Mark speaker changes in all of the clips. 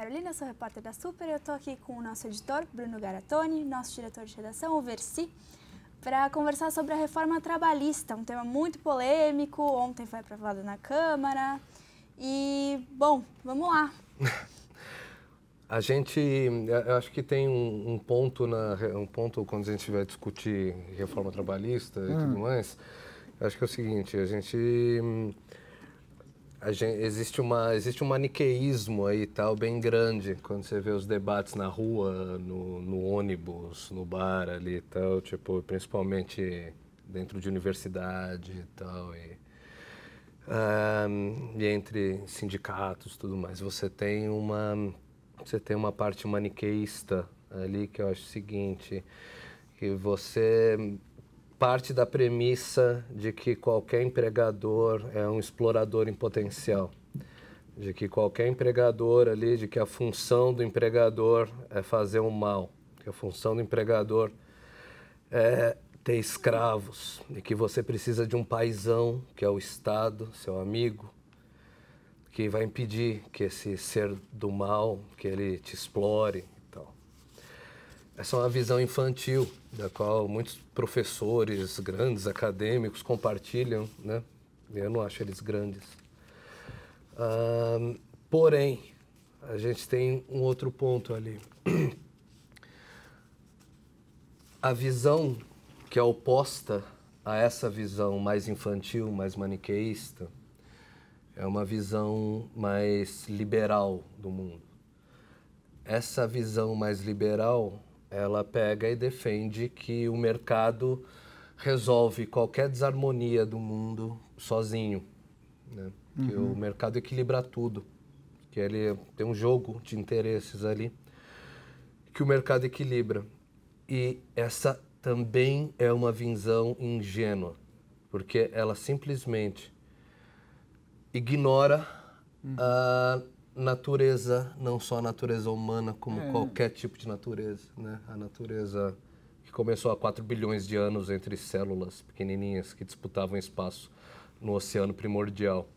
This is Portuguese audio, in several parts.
Speaker 1: Carolina, sou repórter da Super e eu estou aqui com o nosso editor, Bruno Garatoni, nosso diretor de redação, o Verci, para conversar sobre a reforma trabalhista, um tema muito polêmico, ontem foi aprovado na Câmara e, bom, vamos lá.
Speaker 2: Eu acho que tem um ponto quando a gente vai discutir reforma trabalhista e tudo mais, acho que é o seguinte, existe um maniqueísmo aí tal bem grande quando você vê os debates na rua, no ônibus, no bar ali e tal, tipo, principalmente dentro de universidade e tal, e entre sindicatos e tudo mais. Você tem uma parte maniqueísta ali que eu acho o seguinte, que você parte da premissa de que qualquer empregador é um explorador em potencial, de que qualquer empregador ali, de que a função do empregador é fazer um mal, que a função do empregador é ter escravos e que você precisa de um paizão, que é o Estado, seu amigo, que vai impedir que esse ser do mal, que ele te explore e tal. Essa é uma visão infantil, da qual muitos professores, grandes acadêmicos compartilham, né? Eu não acho eles grandes. Porém, a gente tem um outro ponto ali. A visão que é oposta a essa visão mais infantil, mais maniqueísta, é uma visão mais liberal do mundo. Essa visão mais liberal, ela pega e defende que o mercado resolve qualquer desarmonia do mundo sozinho, né? Que o mercado equilibra tudo, que ele tem um jogo de interesses ali, que o mercado equilibra. E essa também é uma visão ingênua, porque ela simplesmente ignora a natureza, não só a natureza humana, como qualquer tipo de natureza, né? A natureza que começou há 4 bilhões de anos entre células pequenininhas que disputavam espaço no oceano primordial.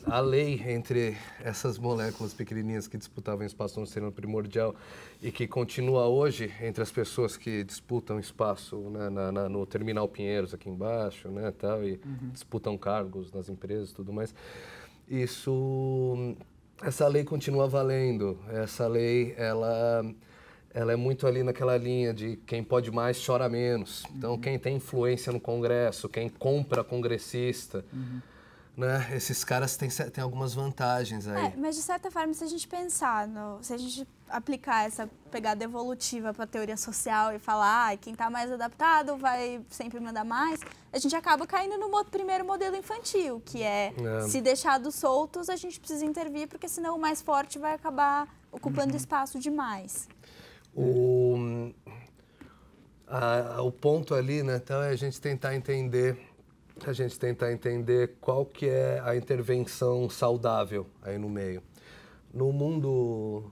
Speaker 2: A lei entre essas moléculas pequenininhas que disputavam espaço no oceano primordial e que continua hoje entre as pessoas que disputam espaço, né, no Terminal Pinheiros aqui embaixo, né, tal, e disputam cargos nas empresas e tudo mais. Essa lei continua valendo. Essa lei, ela é muito ali naquela linha de quem pode mais chora menos. Então, quem tem influência no Congresso, quem compra congressista, né? Esses caras têm algumas vantagens aí.
Speaker 1: Mas de certa forma, se a gente pensar, se a gente aplicar essa pegada evolutiva para a teoria social e falar quem está mais adaptado vai sempre mandar mais, a gente acaba caindo no primeiro modelo infantil, que é se deixados soltos, a gente precisa intervir, porque senão o mais forte vai acabar ocupando espaço demais.
Speaker 2: O ponto ali, né, então, é a gente tentar entender qual que é a intervenção saudável aí no meio. No mundo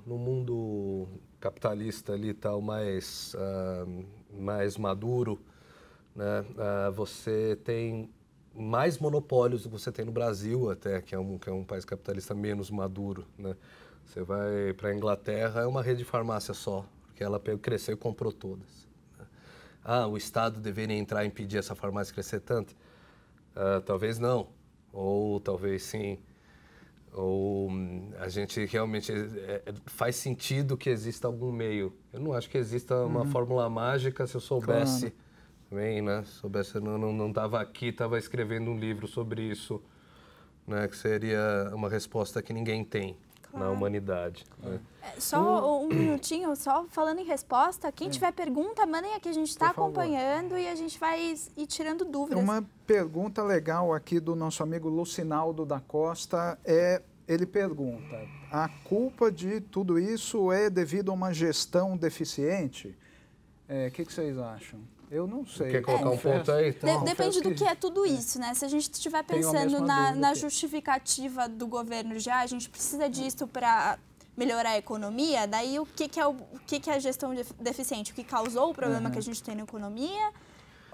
Speaker 2: capitalista ali tal, mais maduro, né, você tem mais monopólios do que você tem no Brasil até, que é um país capitalista menos maduro, né? Você vai para a Inglaterra, é uma rede de farmácia só, porque ela cresceu e comprou todas. O Estado deveria entrar e impedir essa farmácia crescer tanto? Talvez não, ou talvez sim, ou a gente realmente faz sentido que exista algum meio. Eu não acho que exista uma fórmula mágica. Se eu soubesse, também, né? Soubesse, eu não estava aqui, estava escrevendo um livro sobre isso, né? Que seria uma resposta que ninguém tem na humanidade. Né?
Speaker 1: Só um minutinho, só falando em resposta, quem tiver pergunta, mandem aqui, a gente está acompanhando e a gente vai ir tirando dúvidas.
Speaker 3: Uma pergunta legal aqui do nosso amigo Lucinaldo da Costa ele pergunta, a culpa de tudo isso é devido a uma gestão deficiente? Que vocês acham? Eu não sei.
Speaker 2: Quer colocar um ponto aí? Então,
Speaker 1: depende do que é tudo isso, né? Se a gente estiver pensando na justificativa do governo a gente precisa disso para melhorar a economia, daí o que é a gestão deficiente? O que causou o problema que a gente tem na economia?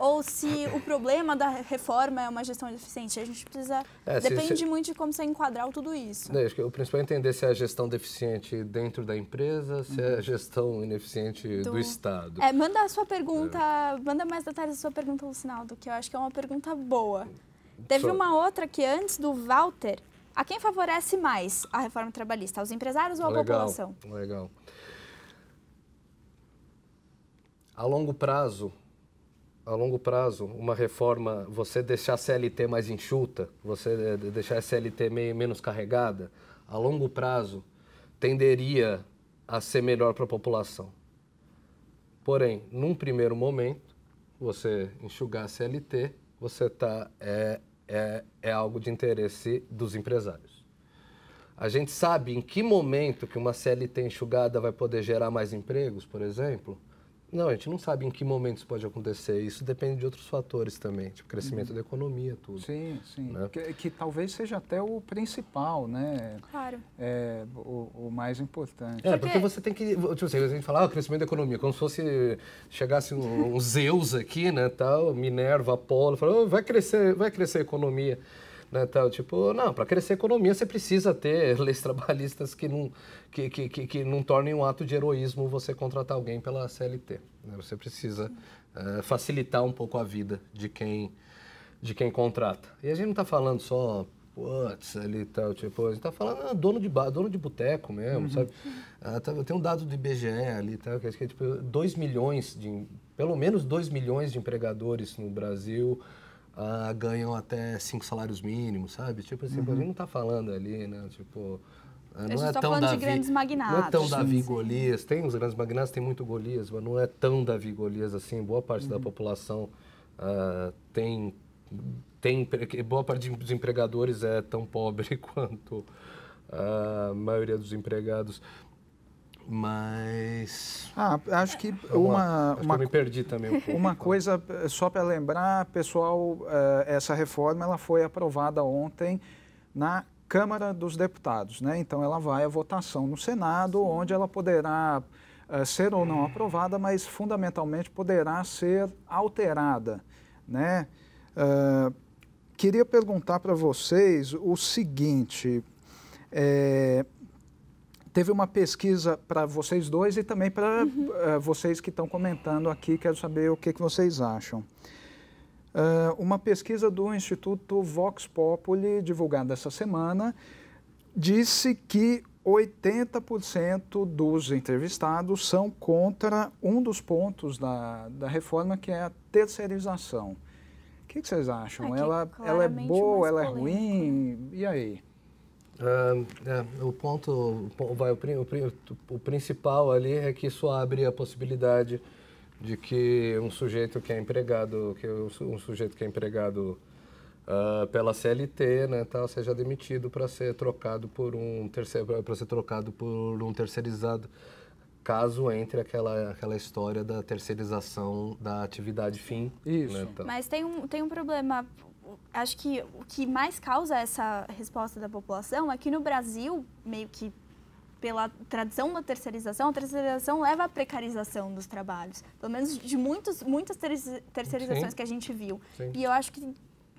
Speaker 1: ou se o problema da reforma é uma gestão deficiente. A gente precisa... depende muito de como você enquadrar tudo isso.
Speaker 2: Acho que o principal é entender se é a gestão deficiente dentro da empresa, se é a gestão ineficiente do Estado.
Speaker 1: Manda a sua pergunta, manda mais detalhes da sua pergunta, Lucinaldo, que eu acho que é uma pergunta boa. Teve uma outra que antes do Walter... A quem favorece mais a reforma trabalhista? Aos empresários ou à população?
Speaker 2: Legal. A longo prazo, uma reforma, você deixar a CLT mais enxuta, você deixar a CLT menos carregada, a longo prazo, tenderia a ser melhor para a população. Porém, num primeiro momento, você enxugar a CLT, você está... É algo de interesse dos empresários. A gente sabe em que momento que uma CLT enxugada vai poder gerar mais empregos, por exemplo? Não, a gente não sabe em que momento isso pode acontecer. Isso depende de outros fatores também, tipo crescimento da economia, tudo.
Speaker 3: Sim.
Speaker 2: Né?
Speaker 3: Que talvez seja até o principal, né?
Speaker 1: Claro.
Speaker 3: O mais importante.
Speaker 2: Porque você tem que... Tipo assim, a gente fala, crescimento da economia, como se fosse... Chegasse um Zeus aqui, né, tal, Minerva, Apolo, falou, vai crescer a economia. Né, tal, tipo, não, para crescer a economia você precisa ter leis trabalhistas que não tornem um ato de heroísmo você contratar alguém pela CLT. Né? Você precisa facilitar um pouco a vida de quem contrata. E a gente não está falando só, ali tal, tipo, a gente está falando dono de boteco mesmo, sabe? Tem um dado do IBGE ali, tal, que é tipo, pelo menos 2 milhões de empregadores no Brasil ganham até 5 salários mínimos, sabe? Tipo assim, a gente não está falando ali, né? Tipo,
Speaker 1: não é tão de grandes magnatas.
Speaker 2: Não é tão Davi Golias. Tem os grandes magnatas, tem muito Golias, mas não é tão Davi Golias assim. Boa parte da população boa parte dos empregadores é tão pobre quanto a maioria dos empregados. Mas...
Speaker 3: acho que
Speaker 2: eu me perdi também um pouco.
Speaker 3: Uma coisa, só para lembrar, pessoal, essa reforma ela foi aprovada ontem na Câmara dos Deputados, né? Então ela vai à votação no Senado, onde ela poderá ser ou não aprovada, mas fundamentalmente poderá ser alterada, né? Queria perguntar para vocês o seguinte... Teve uma pesquisa para vocês dois e também para vocês que estão comentando aqui, quero saber o que vocês acham. Uma pesquisa do Instituto Vox Populi, divulgada essa semana, disse que 80% dos entrevistados são contra um dos pontos da reforma, que é a terceirização. O que vocês acham? Ela é boa, ela é ruim? E aí?
Speaker 2: O principal ali é que isso abre a possibilidade de que um sujeito que é empregado, pela CLT, né, tal, seja demitido para ser trocado por um terceirizado, caso entre aquela história da terceirização da atividade fim.
Speaker 3: Isso.
Speaker 2: Né, tal.
Speaker 1: Mas tem um problema. Acho que o que mais causa essa resposta da população é que no Brasil, meio que pela tradição da terceirização, a terceirização leva à precarização dos trabalhos. Pelo menos de muitas terceirizações que a gente viu.
Speaker 2: Sim.
Speaker 1: E eu acho que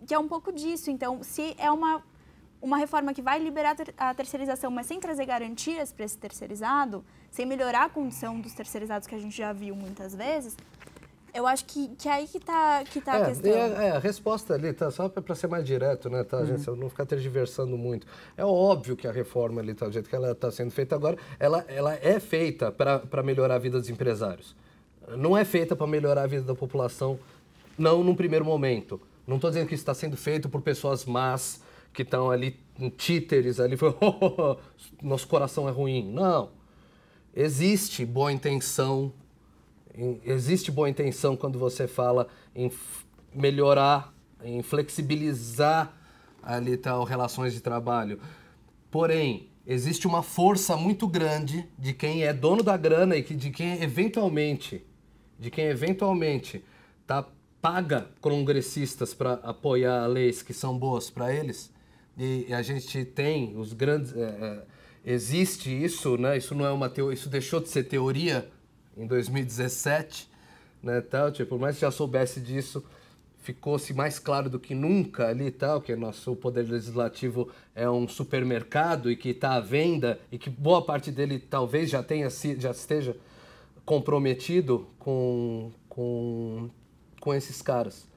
Speaker 1: é um pouco disso. Então, se é uma reforma que vai liberar a terceirização, mas sem trazer garantias para esse terceirizado, sem melhorar a condição dos terceirizados que a gente já viu muitas vezes... Eu acho que é aí que tá a questão.
Speaker 2: A resposta ali, tá, só para ser mais direto, né, tá, gente, não ficar tergiversando muito. É óbvio que a reforma ali, tá, do jeito que ela está sendo feita agora, ela é feita para melhorar a vida dos empresários. Não é feita para melhorar a vida da população, não num primeiro momento. Não estou dizendo que isso está sendo feito por pessoas más, que estão ali, títeres, ali, nosso coração é ruim. Não. Existe boa intenção. Existe boa intenção quando você fala em melhorar, em flexibilizar ali tal relações de trabalho. Porém, existe uma força muito grande de quem é dono da grana e de quem eventualmente paga congressistas para apoiar leis que são boas para eles. E a gente tem os grandes... existe isso, né? Isso não é uma teoria, isso deixou de ser teoria em 2017, né, tal, tipo, por mais que já soubesse disso, ficou-se mais claro do que nunca ali, tal, que nosso poder legislativo é um supermercado e que está à venda e que boa parte dele talvez já esteja comprometido com esses caras.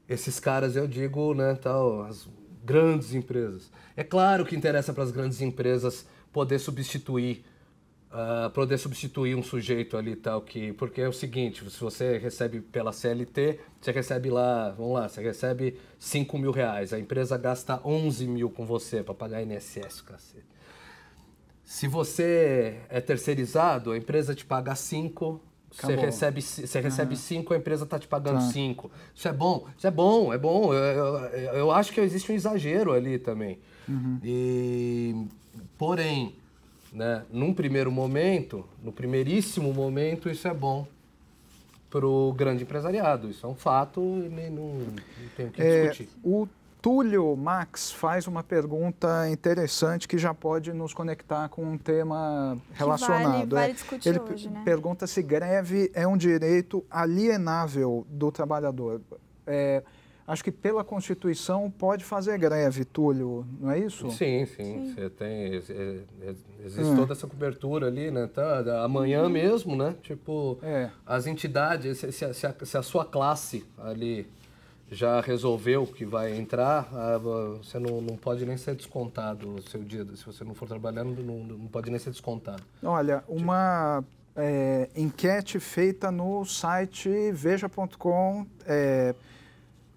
Speaker 2: Esses caras, eu digo, né, tal, as grandes empresas. É claro que interessa para as grandes empresas poder substituir um sujeito ali tal, porque é o seguinte, se você recebe pela CLT, você recebe lá, vamos lá, você recebe R$5.000, a empresa gasta 11 mil com você para pagar INSS, cacete. Se você é terceirizado, a empresa te paga 5, você recebe 5, a empresa está te pagando 5. Isso é bom, é bom. Eu acho que existe um exagero ali também. Porém, né, num primeiro momento, no primeiríssimo momento, isso é bom para o grande empresariado. Isso é um fato e não tem o que discutir.
Speaker 3: O Túlio Max faz uma pergunta interessante que já pode nos conectar com um tema relacionado.
Speaker 1: Vale discutir
Speaker 3: Ele
Speaker 1: hoje, né?
Speaker 3: pergunta se greve é um direito alienável do trabalhador. Acho que pela Constituição pode fazer greve, Túlio, não é isso?
Speaker 2: Sim. Você tem, existe toda essa cobertura ali, né? Tá? Amanhã mesmo, né? Tipo, as entidades, se a sua classe ali já resolveu que vai entrar, você não pode nem ser descontado o seu dia. Se você não for trabalhando, não pode nem ser descontado.
Speaker 3: Olha, uma enquete feita no site veja.com,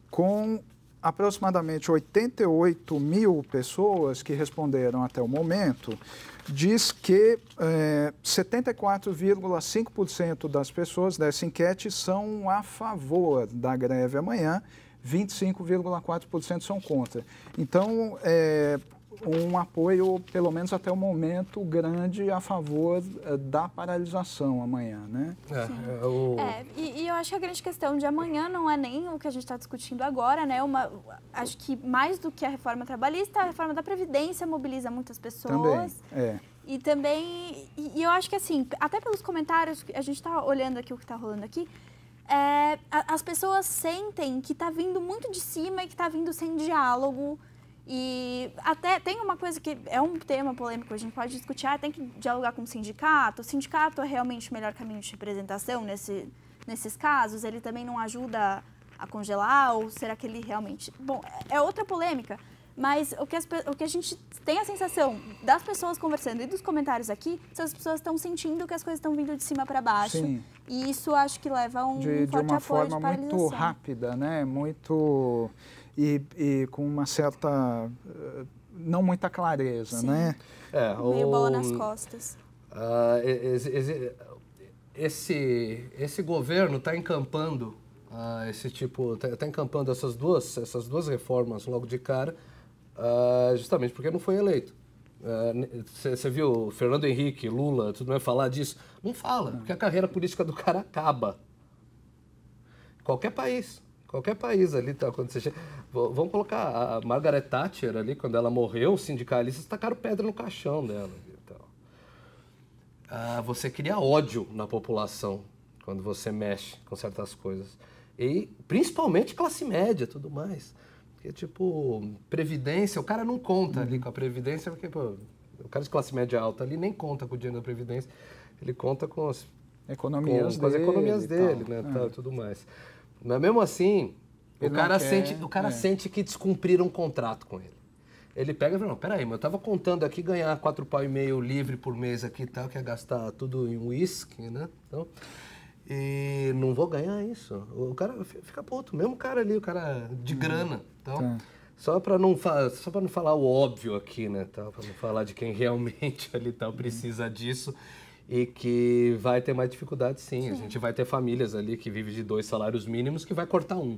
Speaker 3: com aproximadamente 88 mil pessoas que responderam até o momento, diz que 74,5% das pessoas dessa enquete são a favor da greve amanhã, 25,4% são contra. Então, um apoio, pelo menos até o momento, grande a favor da paralisação amanhã, né?
Speaker 1: E eu acho que a grande questão de amanhã não é nem o que a gente está discutindo agora, né? Acho que mais do que a reforma trabalhista, a reforma da Previdência mobiliza muitas pessoas.
Speaker 3: Também,
Speaker 1: E também, eu acho que assim, até pelos comentários, a gente está olhando aqui o que está rolando aqui, as pessoas sentem que está vindo muito de cima e que está vindo sem diálogo. E até tem uma coisa que é um tema polêmico, a gente pode discutir, tem que dialogar com o sindicato. O sindicato é realmente o melhor caminho de representação nesses casos? Ele também não ajuda a congelar? Ou será que ele realmente... Bom, é outra polêmica, mas o que a gente tem a sensação das pessoas conversando e dos comentários aqui, as pessoas estão sentindo que as coisas estão vindo de cima para baixo.
Speaker 3: Sim.
Speaker 1: E isso acho que leva a um forte
Speaker 3: de uma
Speaker 1: apoio
Speaker 3: forma
Speaker 1: de paralisação.
Speaker 3: muito rápida, né? Muito... E com uma certa, não muita clareza,
Speaker 1: Sim.
Speaker 3: né?
Speaker 1: Meio bola nas costas.
Speaker 2: Esse governo está encampando está encampando essas duas reformas logo de cara, justamente porque não foi eleito. Você viu Fernando Henrique, Lula, tudo vai falar disso? Não fala, porque a carreira política do cara acaba. Qualquer país ali, tá, quando você chega... Vamos colocar a Margaret Thatcher ali, quando ela morreu, os sindicalistas tacaram pedra no caixão dela. Então. Você cria ódio na população quando você mexe com certas coisas. E principalmente classe média, tudo mais. Porque, tipo, previdência, o cara não conta ali com a previdência, porque, pô, o cara de classe média alta ali nem conta com o dinheiro da previdência, ele conta com as
Speaker 3: economias
Speaker 2: dele, né, tal, tudo mais. Mas mesmo assim, o cara sente que descumpriram um contrato com ele. Ele pega e fala, não, peraí, mas eu tava contando aqui ganhar 4,5 pau livre por mês aqui e tal, que é gastar tudo em uísque, né? Então, e não vou ganhar isso. O cara fica puto, mesmo cara ali, o cara de grana. Então, só para não falar o óbvio aqui, né? Para não falar de quem realmente ali tal precisa disso. E que vai ter mais dificuldade, sim. A gente vai ter famílias ali que vivem de 2 salários mínimos que vai cortar um.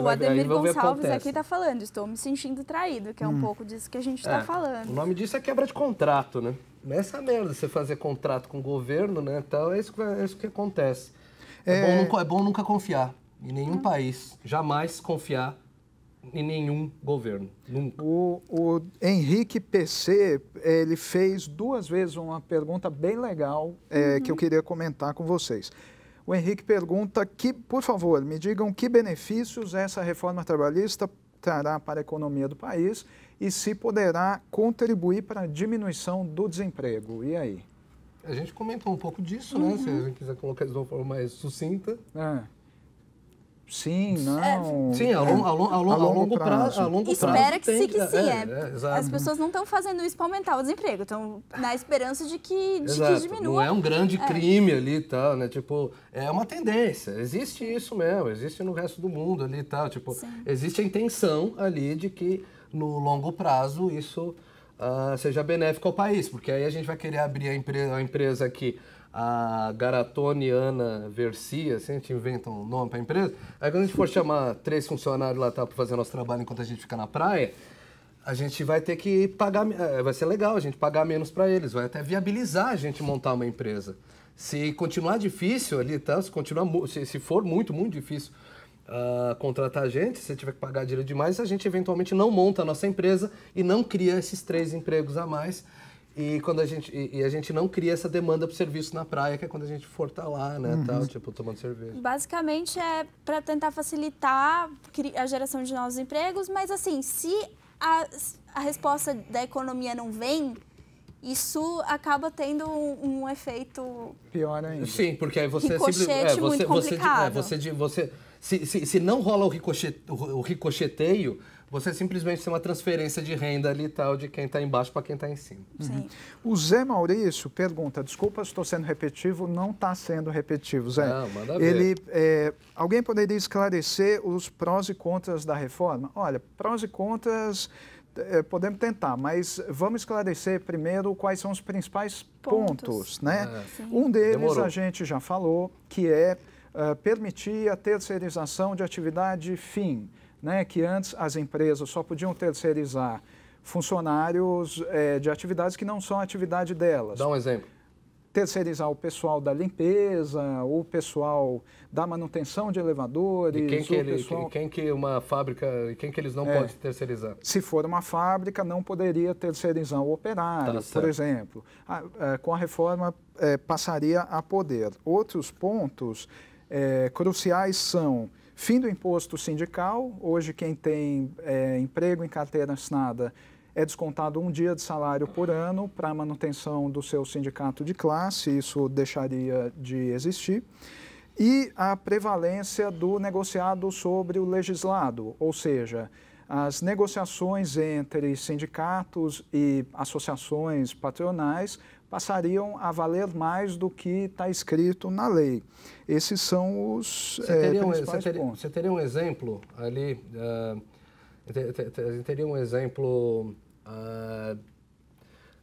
Speaker 1: O Ademir Gonçalves aqui está falando, estou me sentindo traído, que é um pouco disso que a gente está falando.
Speaker 2: O nome disso é quebra de contrato, né? Essa merda, você fazer contrato com o governo, né? Tal, é isso que acontece. É bom nunca confiar em nenhum país. Jamais confiar em nenhum governo. Nunca.
Speaker 3: O Henrique PC, ele fez 2 vezes uma pergunta bem legal que eu queria comentar com vocês. O Henrique pergunta por favor, me digam que benefícios essa reforma trabalhista trará para a economia do país e se poderá contribuir para a diminuição do desemprego. E aí?
Speaker 2: A gente comentou um pouco disso, né? Se a gente quiser colocar isso de uma forma mais sucinta.
Speaker 3: Sim, não.
Speaker 2: Sim, a longo prazo.
Speaker 1: Espera que sim,
Speaker 2: exato.
Speaker 1: As pessoas não estão fazendo isso para aumentar o desemprego, estão na esperança de que diminua.
Speaker 2: Não é um grande crime ali e tal, né? Tipo, é uma tendência. Existe isso mesmo, existe no resto do mundo ali e tal. Tipo, existe a intenção ali de que no longo prazo isso seja benéfico ao país, porque aí a gente vai querer abrir a empresa aqui. A Garatoniana Versia, assim, a gente inventa um nome para a empresa. Aí quando a gente for chamar 3 funcionários lá para fazer nosso trabalho enquanto a gente fica na praia, a gente vai ter que pagar, vai ser legal a gente pagar menos para eles, vai até viabilizar a gente montar uma empresa. Se continuar difícil ali, tá? Se for muito, muito difícil contratar a gente, se tiver que pagar dinheiro demais, a gente eventualmente não monta a nossa empresa e não cria esses 3 empregos a mais. E a gente não cria essa demanda para o serviço na praia, que é quando a gente for estar lá, né, tal, tipo, tomando cerveja.
Speaker 1: Basicamente é para tentar facilitar a geração de novos empregos, mas assim, se a resposta da economia não vem, isso acaba tendo um efeito
Speaker 3: pior ainda.
Speaker 2: Sim, porque aí você
Speaker 1: muito complicado.
Speaker 2: Se não rola o ricocheteio, você simplesmente tem uma transferência de renda ali e tal, de quem está embaixo para quem está em cima.
Speaker 1: Sim.
Speaker 3: O Zé Maurício pergunta, desculpa se estou sendo repetitivo, não está sendo repetitivo, Zé.
Speaker 2: Não, manda ver.
Speaker 3: Alguém poderia esclarecer os prós e contras da reforma? Olha, prós e contras podemos tentar, mas vamos esclarecer primeiro quais são os principais pontos, né? Um deles
Speaker 2: Demorou.
Speaker 3: a gente já falou, que é permitir a terceirização de atividade fim. Né, que antes as empresas só podiam terceirizar funcionários de atividades que não são atividade delas.
Speaker 2: Dá um exemplo.
Speaker 3: Terceirizar o pessoal da limpeza, o pessoal da manutenção de elevadores.
Speaker 2: Quem que uma fábrica, quem que eles não podem terceirizar?
Speaker 3: Se for uma fábrica, não poderia terceirizar o operário, por exemplo. Com a reforma, passaria a poder. Outros pontos cruciais são fim do imposto sindical. Hoje, quem tem emprego em carteira assinada é descontado 1 dia de salário por ano para a manutenção do seu sindicato de classe. Isso deixaria de existir. E a prevalência do negociado sobre o legislado, ou seja, as negociações entre sindicatos e associações patronais passariam a valer mais do que está escrito na lei. Esses são os principais pontos.
Speaker 2: Você teria um exemplo ali, teria um exemplo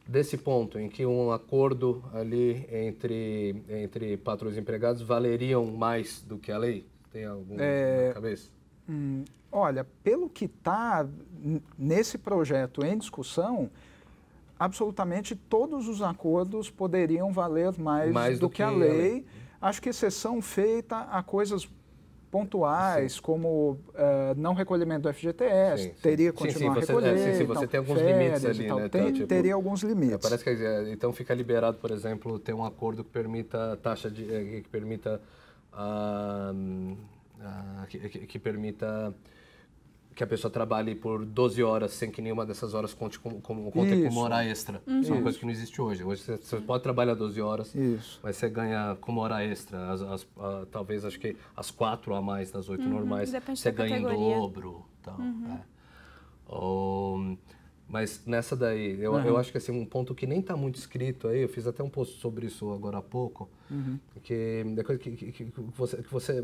Speaker 2: desse ponto, em que um acordo ali entre patrões e empregados valeriam mais do que a lei? Tem algum na cabeça?
Speaker 3: Olha, pelo que está nesse projeto em discussão, absolutamente todos os acordos poderiam valer mais do que a lei. Acho que exceção feita a coisas pontuais, como não recolhimento do FGTS, teria que continuar a recolher.
Speaker 2: Você tem alguns limites ali, né?
Speaker 3: Teria alguns limites.
Speaker 2: Parece que então fica liberado, por exemplo, ter um acordo que permita que permita que a pessoa trabalhe por 12 horas sem que nenhuma dessas horas conte como hora extra. Isso é uma coisa que não existe hoje. Hoje você pode trabalhar 12 horas, mas você ganha como hora extra. Talvez, acho que as 4 a mais das 8 normais, você ganha em dobro. Tal, mas nessa daí, eu acho que assim, um ponto que nem está muito escrito aí, eu fiz até um post sobre isso agora há pouco, que você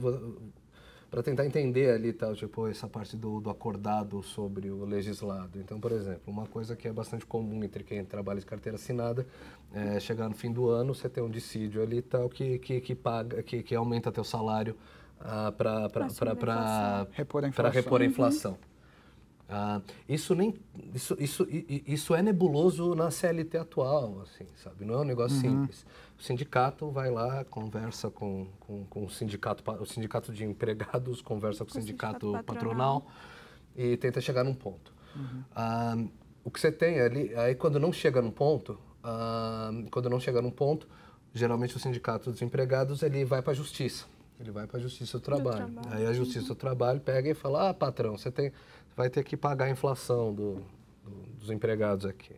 Speaker 2: para tentar entender ali, tal, tipo, essa parte do acordado sobre o legislado. Então, por exemplo, uma coisa que é bastante comum entre quem trabalha de carteira assinada, chegar no fim do ano, você tem um dissídio ali, tal, que paga, que aumenta teu salário para repor a inflação. Isso é nebuloso na CLT atual, assim, sabe? Não é um negócio simples. O sindicato vai lá, conversa com o sindicato de empregados, conversa com o sindicato patronal e tenta chegar num ponto. O que você tem ali, aí quando não chega num ponto, geralmente o sindicato dos empregados ele vai para a justiça. ele vai para a Justiça do Trabalho. Aí a Justiça do Trabalho pega e fala, ah, patrão, você vai ter que pagar a inflação dos empregados aqui.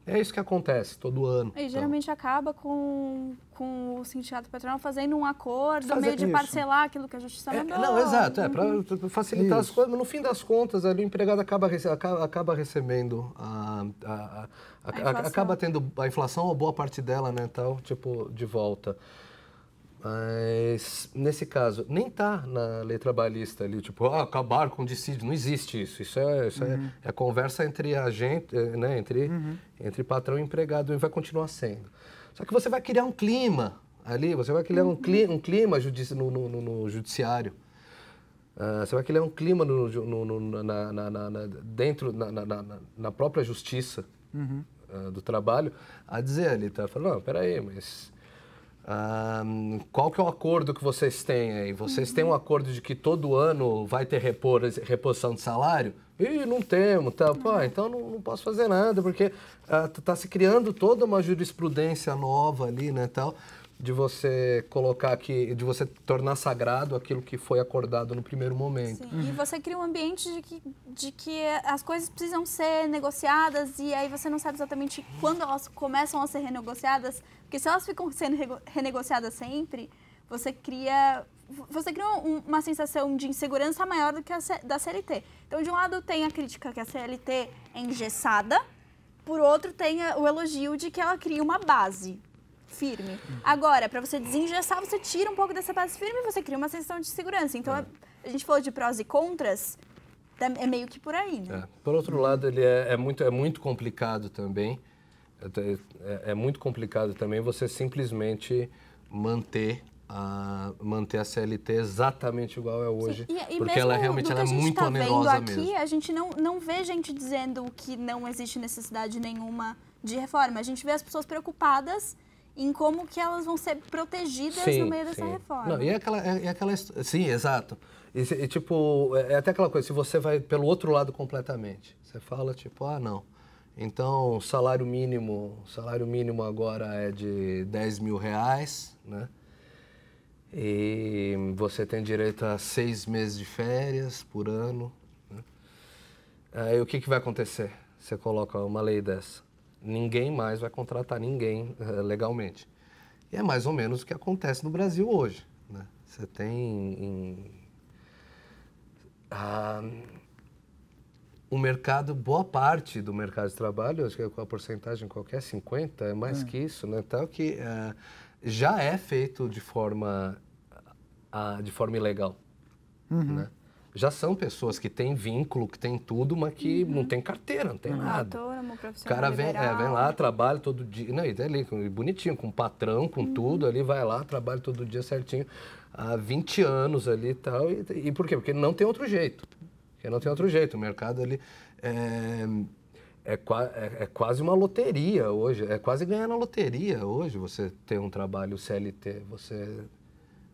Speaker 2: É isso que acontece todo ano.
Speaker 1: E geralmente acaba com o sindicato patronal fazendo um acordo, meio de parcelar aquilo que a justiça mandou.
Speaker 2: Não, exato, para facilitar as coisas, mas no fim das contas, ali, o empregado acaba recebendo, acaba tendo a inflação, ou boa parte dela, né, tal, tipo, de volta. Mas, nesse caso, nem está na lei trabalhista ali, tipo, acabar com o dissídio, não existe isso. Isso é conversa entre a gente, né, entre patrão e empregado, e vai continuar sendo. Só que você vai criar um clima ali, você vai criar um clima no judiciário. Você vai criar um clima na própria justiça do trabalho a dizer ali, tá? Falando, não, peraí, mas... qual que é o acordo que vocês têm aí? Vocês têm um acordo de que todo ano vai ter reposição de salário? Ih, não temos, tá? Pô, então não posso fazer nada, porque tá se criando toda uma jurisprudência nova ali, né, tal, de você colocar aqui, de você tornar sagrado aquilo que foi acordado no primeiro momento.
Speaker 1: Sim. E você cria um ambiente de que as coisas precisam ser negociadas e aí você não sabe exatamente quando elas começam a ser renegociadas, porque se elas ficam sendo renegociadas sempre, você cria uma sensação de insegurança maior do que a da CLT. Então, de um lado tem a crítica que a CLT é engessada, por outro tem o elogio de que ela cria uma base firme. Agora, para você desengessar, você tira um pouco dessa base firme e você cria uma sensação de segurança. Então, a gente falou de prós e contras, é meio que por aí, né?
Speaker 2: Por outro lado, ele é muito complicado também. É muito complicado também você simplesmente manter a CLT exatamente igual é hoje, porque ela realmente é muito onerosa mesmo.
Speaker 1: Aqui, a gente não vê gente dizendo que não existe necessidade nenhuma de reforma. A gente vê as pessoas preocupadas em como que elas vão ser protegidas no meio dessa reforma.
Speaker 2: Não, sim, exato. E tipo, é até aquela coisa, se você vai pelo outro lado completamente, você fala tipo, não, então salário mínimo agora é de R$10.000, né? E você tem direito a 6 meses de férias por ano, né? Aí o que vai acontecer? Você coloca uma lei dessa. Ninguém mais vai contratar ninguém legalmente. E é mais ou menos o que acontece no Brasil hoje, né? Você tem o mercado, boa parte do mercado de trabalho, acho que com a porcentagem qualquer, 50%, é mais que isso, né? Tal que já é feito de forma ilegal, né? Já são pessoas que têm vínculo, que têm tudo, mas que não tem carteira, não tem nada.
Speaker 1: Autônomo,
Speaker 2: O
Speaker 1: profissional
Speaker 2: cara vem
Speaker 1: liberal.
Speaker 2: lá, trabalha todo dia, não, e tá ali, bonitinho, com patrão, com tudo, ali vai lá, trabalha todo dia certinho, há 20 anos ali e tal. E por quê? Porque não tem outro jeito. O mercado ali é quase uma loteria hoje, é quase ganhar na loteria hoje você ter um trabalho CLT,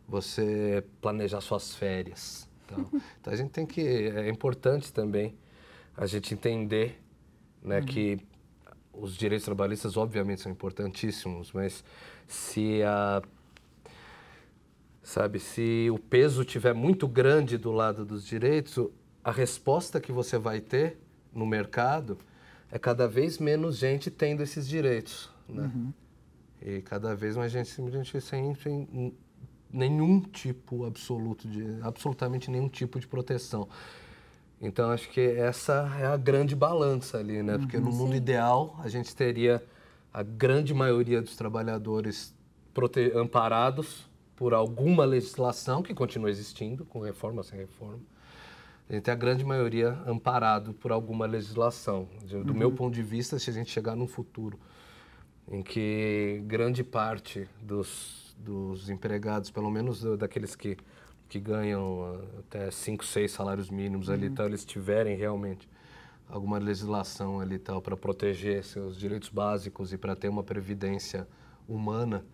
Speaker 2: você planejar suas férias. Então a gente tem que, é importante também a gente entender, né, que os direitos trabalhistas obviamente são importantíssimos, mas se o peso estiver muito grande do lado dos direitos, a resposta que você vai ter no mercado é cada vez menos gente tendo esses direitos, né? E cada vez mais gente sem nenhum tipo absolutamente nenhum tipo de proteção. Então, acho que essa é a grande balança ali, né? Porque no mundo ideal, a gente teria a grande maioria dos trabalhadores amparados por alguma legislação que continua existindo, com reforma ou sem reforma. A gente tem a grande maioria amparado por alguma legislação. Do meu ponto de vista, se a gente chegar num futuro em que grande parte dos empregados, pelo menos daqueles que ganham até 5, 6 salários mínimos ali, tal, eles tiverem realmente alguma legislação ali tal para proteger seus direitos básicos e para ter uma previdência humana,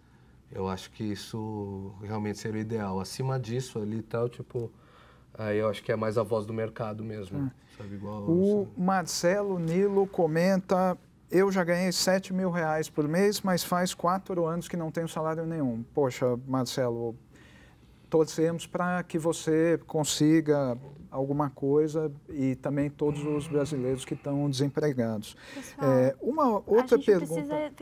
Speaker 2: eu acho que isso realmente seria o ideal. Acima disso ali tal, tipo, aí eu acho que é mais a voz do mercado mesmo, sabe?
Speaker 3: O Marcelo Nilo comenta: eu já ganhei R$7.000 por mês, mas faz 4 anos que não tenho salário nenhum. Poxa, Marcelo, torcemos para que você consiga alguma coisa e também todos os brasileiros que estão desempregados.
Speaker 1: Pessoal,
Speaker 3: uma outra
Speaker 1: a gente
Speaker 3: pergunta.
Speaker 1: precisa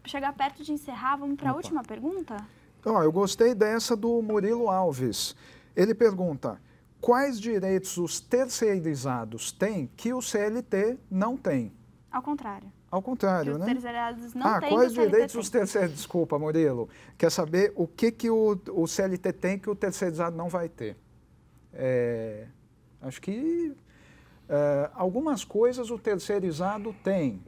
Speaker 1: chegar perto de encerrar. Vamos para a última pergunta?
Speaker 3: Eu gostei dessa do Murilo Alves. Ele pergunta: quais direitos os terceirizados têm que o CLT não tem?
Speaker 1: Ao contrário.
Speaker 3: Ao contrário,
Speaker 1: que
Speaker 3: né?
Speaker 1: Os terceirizados não têm
Speaker 3: quais
Speaker 1: que o
Speaker 3: direitos
Speaker 1: CLT
Speaker 3: os terceirizados... Desculpa, Murilo. Quer saber o que o CLT tem que o terceirizado não vai ter? Acho que algumas coisas o terceirizado tem.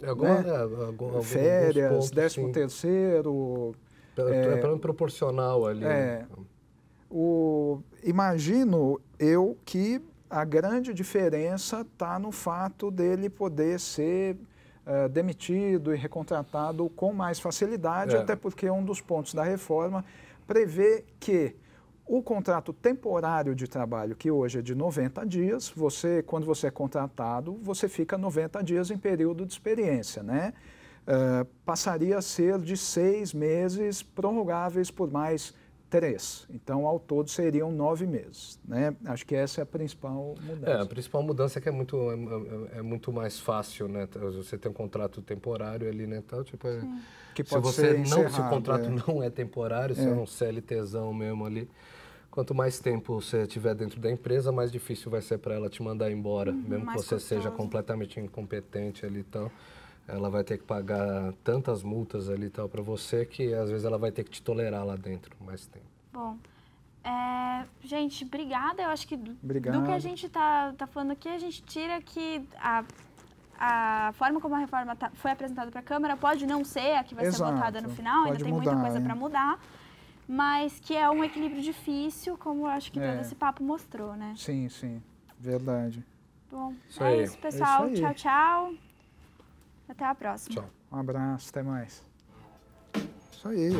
Speaker 3: Férias, 13º...
Speaker 2: É proporcional ali.
Speaker 3: Imagino eu que a grande diferença está no fato dele poder ser demitido e recontratado com mais facilidade, até porque um dos pontos da reforma prevê que o contrato temporário de trabalho, que hoje é de 90 dias, quando você é contratado, você fica 90 dias em período de experiência, né? Passaria a ser de 6 meses, prorrogáveis por mais 3. Então, ao todo, seriam 9 meses. Né? Acho que essa é a principal mudança.
Speaker 2: A principal mudança é que é muito mais fácil, né? Você tem um contrato temporário ali, né? Então, tipo,
Speaker 3: que
Speaker 2: se o contrato não é temporário, se é um CLTzão mesmo ali, quanto mais tempo você tiver dentro da empresa, mais difícil vai ser para ela te mandar embora, mesmo que você seja completamente incompetente ali, então ela vai ter que pagar tantas multas ali tal para você que às vezes ela vai ter que te tolerar lá dentro mais tempo.
Speaker 1: Bom, gente, obrigada. Eu acho que do que a gente tá falando aqui, a gente tira que a forma como a reforma foi apresentada para a Câmara pode não ser a que vai ser votada no final, ainda tem muita coisa para mudar, mas que é um equilíbrio difícil, como eu acho que todo esse papo mostrou, né?
Speaker 3: Sim, verdade.
Speaker 1: Bom, é isso, pessoal. Tchau, tchau. Até a próxima.
Speaker 2: Tchau.
Speaker 3: Um abraço, até mais. Isso aí.